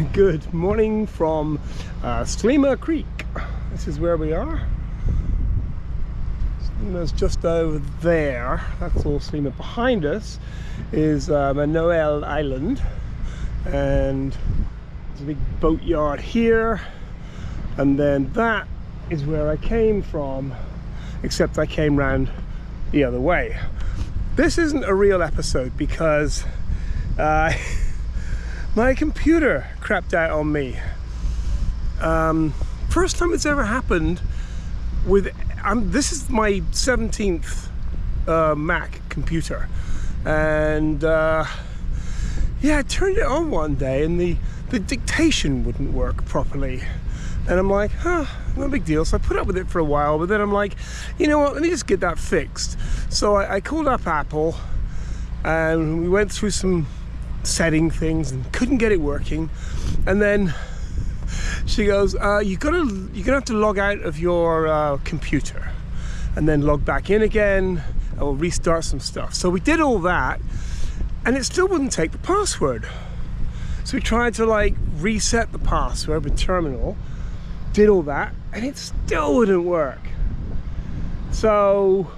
Good morning from Sleema Creek. This is where we are. Sleema's just over there. That's all Sleema. Behind us is Manoel Island, and there's a big boat yard here, and then that is where I came from, except I came round the other way. This isn't a real episode because my computer crapped out on me. First time it's ever happened with, this is my 17th Mac computer, and yeah, I turned it on one day and the dictation wouldn't work properly, and I'm like, huh, no big deal. So I put up with it for a while, but then I'm like, you know what, let me just get that fixed. So I called up Apple and we went through some setting things and couldn't get it working, and then she goes, you're gonna have to log out of your computer and then log back in again, and we'll restart some stuff. So we did all that and it still wouldn't take the password. So we tried to like reset the password with terminal, did all that, and it still wouldn't work. So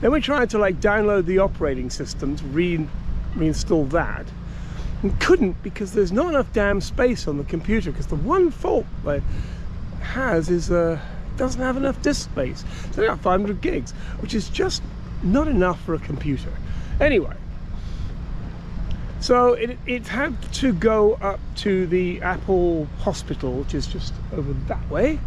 then we tried to like download the operating system to reinstall that, and couldn't, because there's not enough damn space on the computer, because the one fault it has is doesn't have enough disk space. It's only got 500 gigs, which is just not enough for a computer. Anyway, so it had to go up to the Apple hospital, which is just over that way,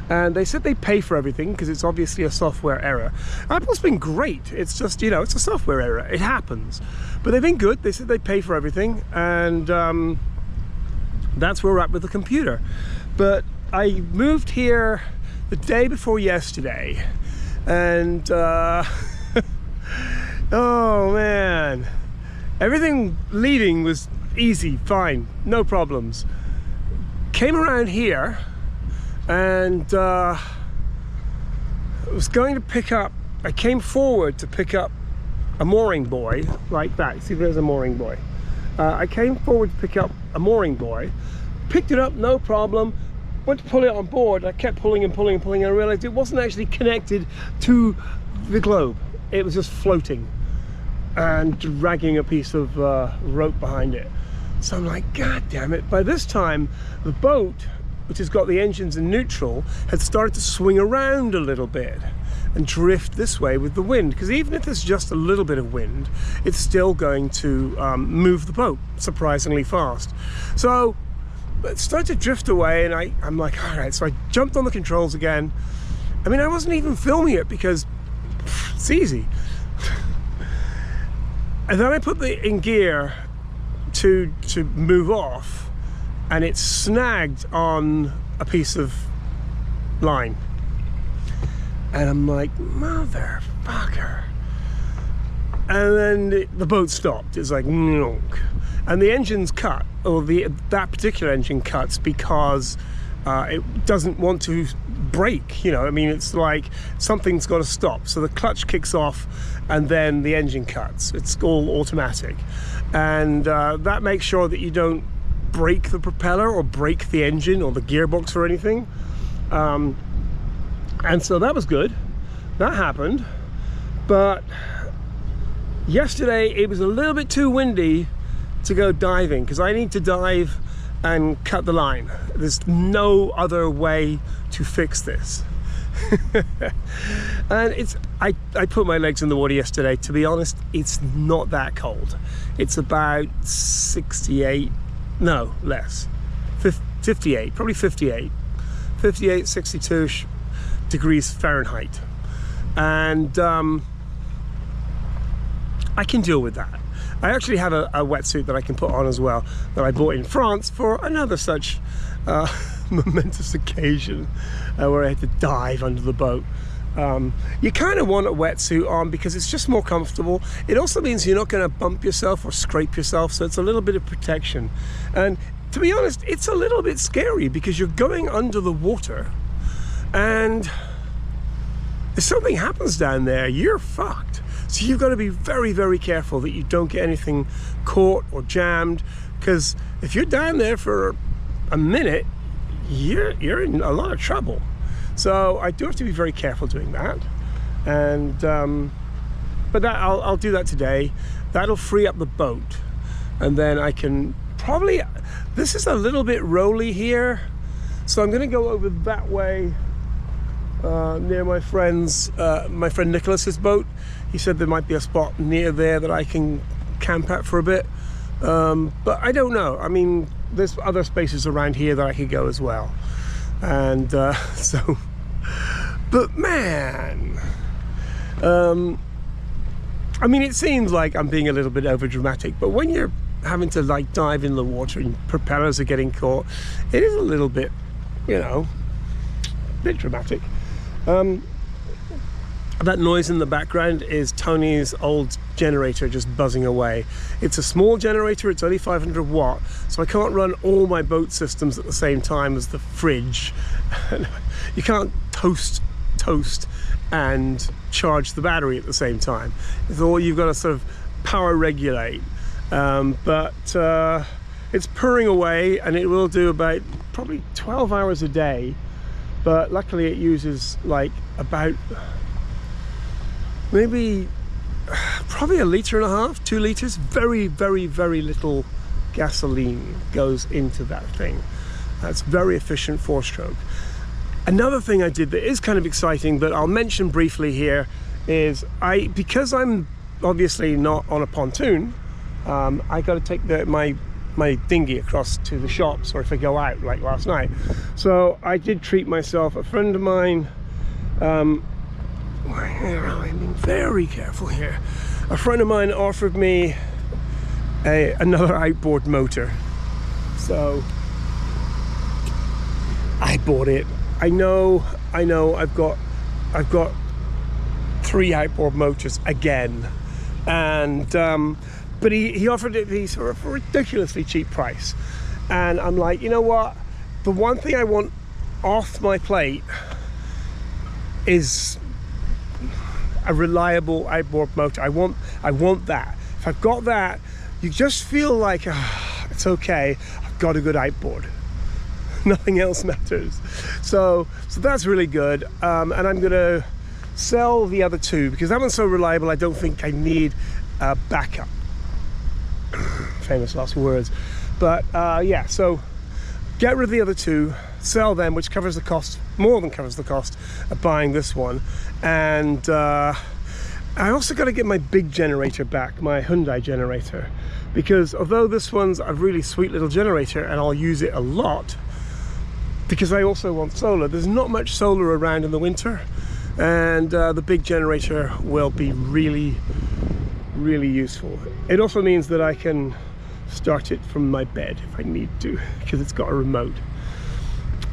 and they said they pay for everything because it's obviously a software error. Apple's been great. It's just, you know, it's a software error. It happens. But they've been good. They said they pay for everything, and that's where we're at with the computer. But I moved here the day before yesterday, and oh man, everything leaving was easy, fine, no problems. Came around here and was going to pick up, I came forward to pick up a mooring buoy like that. See, there's a mooring buoy. I came forward to pick up a mooring buoy, picked it up, no problem, went to pull it on board. I kept pulling and pulling and pulling, and I realized it wasn't actually connected to the globe. It was just floating and dragging a piece of rope behind it. So I'm like, God damn it. By this time, the boat, which has got the engines in neutral, had started to swing around a little bit and drift this way with the wind, because even if there's just a little bit of wind, it's still going to move the boat surprisingly fast. So it started to drift away, and I'm like, all right. So I jumped on the controls again. I mean, I wasn't even filming it because it's easy. And then I put it in gear to move off, and it snagged on a piece of line. And I'm like, motherfucker. And then the boat stopped. It's like, nonk. And the engine's cut, or that particular engine cuts because it doesn't want to brake, you know. I mean, it's like something's got to stop. So the clutch kicks off and then the engine cuts. It's all automatic. And that makes sure that you don't break the propeller or break the engine or the gearbox or anything. And so that was good. That happened. But yesterday it was a little bit too windy to go diving, because I need to dive and cut the line. There's no other way to fix this. And I put my legs in the water yesterday. To be honest, it's not that cold. It's about 68, no, less, 58, probably 58, 62 degrees Fahrenheit. And I can deal with that. I actually have a wetsuit that I can put on as well, that I bought in France for another such momentous occasion where I had to dive under the boat. You kind of want a wetsuit on because it's just more comfortable. It also means you're not going to bump yourself or scrape yourself, so it's a little bit of protection. And to be honest, it's a little bit scary because you're going under the water, and if something happens down there, you're fucked. So you've got to be very, very careful that you don't get anything caught or jammed, because if you're down there for a minute, you're in a lot of trouble. So I do have to be very careful doing that. And but that I'll do that today. That'll free up the boat, and then I can probably, this is a little bit rolly here, so I'm going to go over that way near my friend Nicholas's boat. He said there might be a spot near there that I can camp at for a bit, but I don't know. I mean, there's other spaces around here that I could go as well, and so, but man, I mean, it seems like I'm being a little bit over dramatic, but when you're having to like dive in the water and propellers are getting caught, it is a little bit, you know, a bit dramatic. That noise in the background is Tony's old generator just buzzing away. It's a small generator, it's only 500 watt, so I can't run all my boat systems at the same time as the fridge. You can't toast and charge the battery at the same time. It's all, you've got to sort of power regulate. But it's purring away, and it will do about probably 12 hours a day. But luckily it uses like about maybe probably 1.5 liters, 2 liters. Very, very, very little gasoline goes into that thing. That's very efficient 4-stroke. Another thing I did that is kind of exciting, but I'll mention briefly here, is because I'm obviously not on a pontoon, I got to take my dinghy across to the shops, or if I go out like last night. So I did treat myself. A friend of mine, I'm being very careful here. A friend of mine offered me another outboard motor, so I bought it. I know, I've got 3 outboard motors again, and but he offered it me for a ridiculously cheap price, and I'm like, you know what, the one thing I want off my plate is a reliable outboard motor. I want that. If I've got that, you just feel like it's okay, I've got a good outboard. Nothing else matters. So that's really good, and I'm gonna sell the other 2 because that one's so reliable. I don't think I need a backup. Famous last words. But yeah, so get rid of the other 2, sell them, which covers the cost, more than covers the cost of buying this one. And I also got to get my big generator back, my Hyundai generator, because although this one's a really sweet little generator and I'll use it a lot, because I also want solar, there's not much solar around in the winter, and the big generator will be really, really useful. It also means that I can start it from my bed if I need to, because it's got a remote.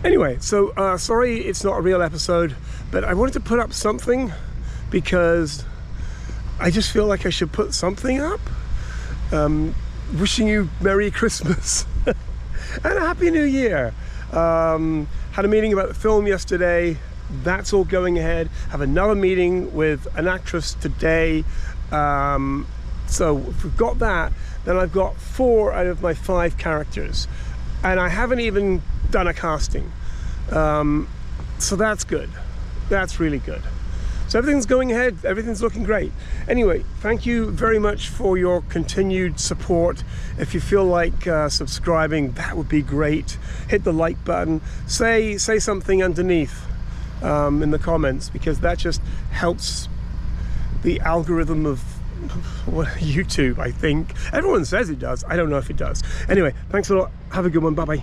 Anyway, so sorry it's not a real episode, but I wanted to put up something because I just feel like I should put something up. Wishing you Merry Christmas and a Happy New Year. Had a meeting about the film yesterday. That's all going ahead. Have another meeting with an actress today. So if we've got that, then I've got 4 out of my 5 characters, and I haven't even done a casting. So that's good. That's really good. So everything's going ahead, everything's looking great. Anyway, thank you very much for your continued support. If you feel like subscribing, that would be great. Hit the like button. Say something underneath in the comments, because that just helps the algorithm of YouTube, I think. Everyone says it does. I don't know if it does. Anyway, thanks a lot. Have a good one. Bye-bye.